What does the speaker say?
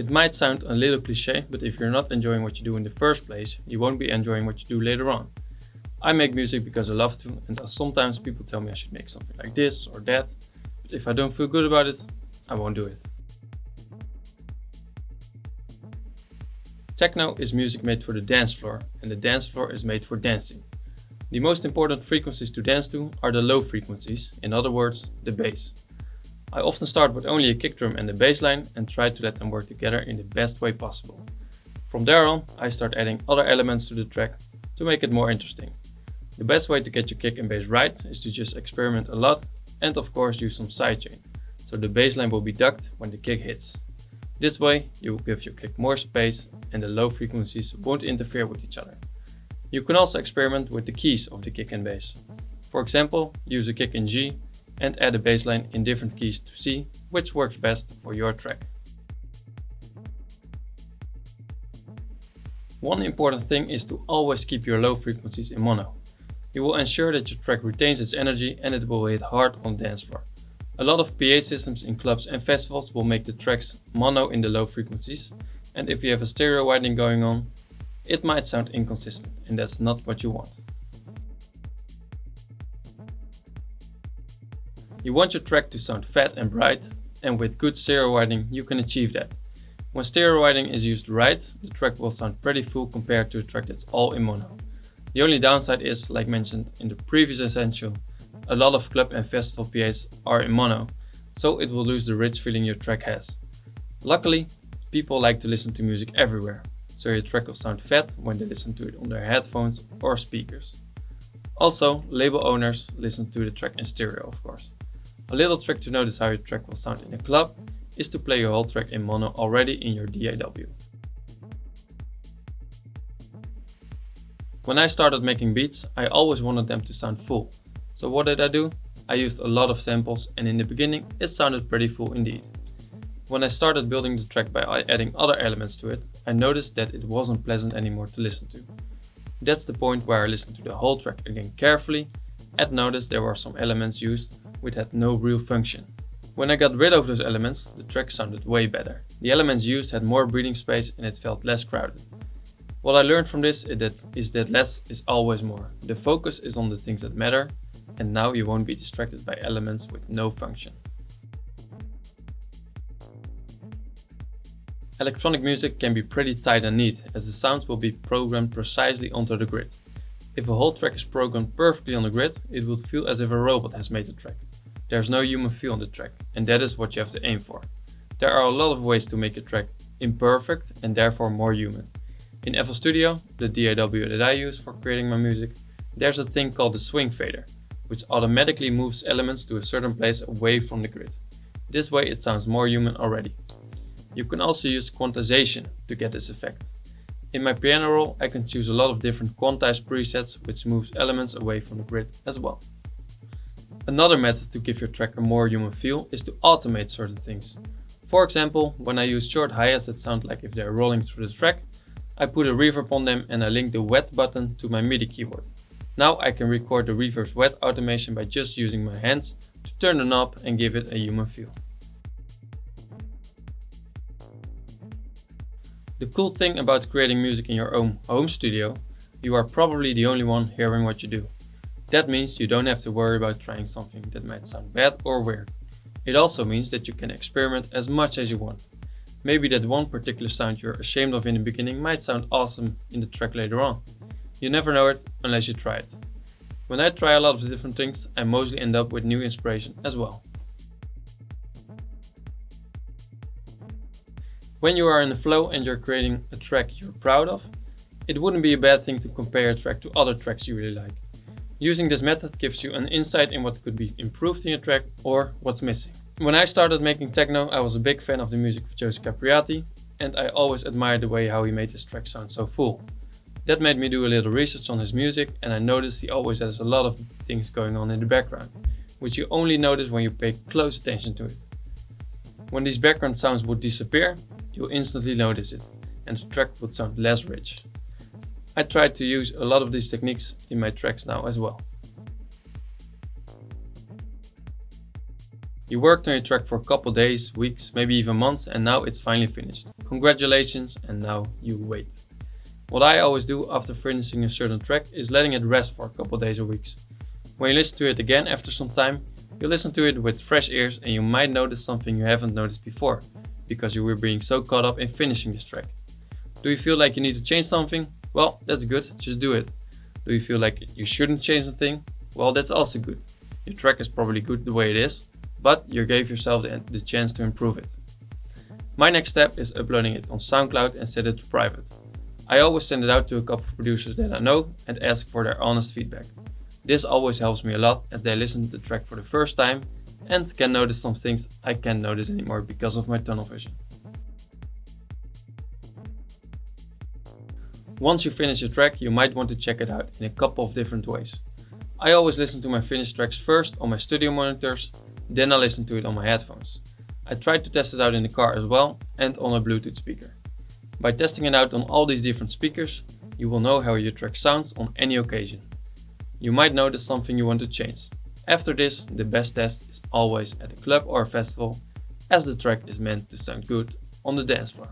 It might sound a little cliche, but if you're not enjoying what you do in the first place, you won't be enjoying what you do later on. I make music because I love to, and sometimes people tell me I should make something like this or that, but if I don't feel good about it, I won't do it. Techno is music made for the dance floor, and the dance floor is made for dancing. The most important frequencies to dance to are the low frequencies, in other words, the bass. I often start with only a kick drum and the bass line and try to let them work together in the best way possible. From there on, I start adding other elements to the track to make it more interesting. The best way to get your kick and bass right is to just experiment a lot and of course use some sidechain, so the bass line will be ducked when the kick hits. This way you will give your kick more space and the low frequencies won't interfere with each other. You can also experiment with the keys of the kick and bass. For example, use a kick in G and add a bass line in different keys to see which works best for your track. One important thing is to always keep your low frequencies in mono. You will ensure that your track retains its energy and it will hit hard on the dance floor. A lot of PA systems in clubs and festivals will make the tracks mono in the low frequencies, and if you have a stereo widening going on, it might sound inconsistent, and that's not what you want. You want your track to sound fat and bright, and with good stereo widening you can achieve that. When stereo widening is used right, the track will sound pretty full compared to a track that's all in mono. The only downside is, like mentioned in the previous essential, a lot of club and festival PAs are in mono, so it will lose the rich feeling your track has. Luckily, people like to listen to music everywhere, so your track will sound fat when they listen to it on their headphones or speakers. Also, label owners listen to the track in stereo, of course. A little trick to notice how your track will sound in a club is to play your whole track in mono already in your DAW. When I started making beats, I always wanted them to sound full. So what did I do? I used a lot of samples, and in the beginning it sounded pretty full indeed. When I started building the track by adding other elements to it, I noticed that it wasn't pleasant anymore to listen to. That's the point where I listened to the whole track again carefully and noticed there were some elements used which had no real function. When I got rid of those elements, the track sounded way better. The elements used had more breathing space and it felt less crowded. What I learned from this is that less is always more. The focus is on the things that matter, and now you won't be distracted by elements with no function. Electronic music can be pretty tight and neat, as the sounds will be programmed precisely onto the grid. If a whole track is programmed perfectly on the grid, it will feel as if a robot has made the track. There's no human feel on the track, and that is what you have to aim for. There are a lot of ways to make a track imperfect and therefore more human. In FL Studio, the DAW that I use for creating my music, there's a thing called the swing fader, which automatically moves elements to a certain place away from the grid. This way it sounds more human already. You can also use quantization to get this effect. In my piano roll, I can choose a lot of different quantized presets which moves elements away from the grid as well. Another method to give your track a more human feel is to automate certain things. For example, when I use short hi-hats that sound like if they're rolling through the track, I put a reverb on them and I link the wet button to my MIDI keyboard. Now I can record the reverb's wet automation by just using my hands to turn the knob and give it a human feel. The cool thing about creating music in your own home studio, you are probably the only one hearing what you do. That means you don't have to worry about trying something that might sound bad or weird. It also means that you can experiment as much as you want. Maybe that one particular sound you're ashamed of in the beginning might sound awesome in the track later on. You never know it unless you try it. When I try a lot of different things, I mostly end up with new inspiration as well. When you are in the flow and you're creating a track you're proud of, it wouldn't be a bad thing to compare your track to other tracks you really like. Using this method gives you an insight in what could be improved in your track or what's missing. When I started making techno, I was a big fan of the music of Joseph Capriati, and I always admired the way how he made his track sound so full. That made me do a little research on his music, and I noticed he always has a lot of things going on in the background, which you only notice when you pay close attention to it. When these background sounds would disappear, you'll instantly notice it, and the track would sound less rich. I try to use a lot of these techniques in my tracks now as well. You worked on your track for a couple days, weeks, maybe even months, and now it's finally finished. Congratulations, and now you wait. What I always do after finishing a certain track is letting it rest for a couple days or weeks. When you listen to it again after some time, you listen to it with fresh ears and you might notice something you haven't noticed before, because you were being so caught up in finishing this track. Do you feel like you need to change something? Well, that's good, just do it. Do you feel like you shouldn't change a thing? Well, that's also good. Your track is probably good the way it is, but you gave yourself the chance to improve it. My next step is uploading it on SoundCloud and set it to private. I always send it out to a couple of producers that I know and ask for their honest feedback. This always helps me a lot as they listen to the track for the first time and can notice some things I can't notice anymore because of my tunnel vision. Once you finish your track, you might want to check it out in a couple of different ways. I always listen to my finished tracks first on my studio monitors, then I listen to it on my headphones. I try to test it out in the car as well and on a Bluetooth speaker. By testing it out on all these different speakers, you will know how your track sounds on any occasion. You might notice something you want to change. After this, the best test is always at a club or a festival, as the track is meant to sound good on the dance floor.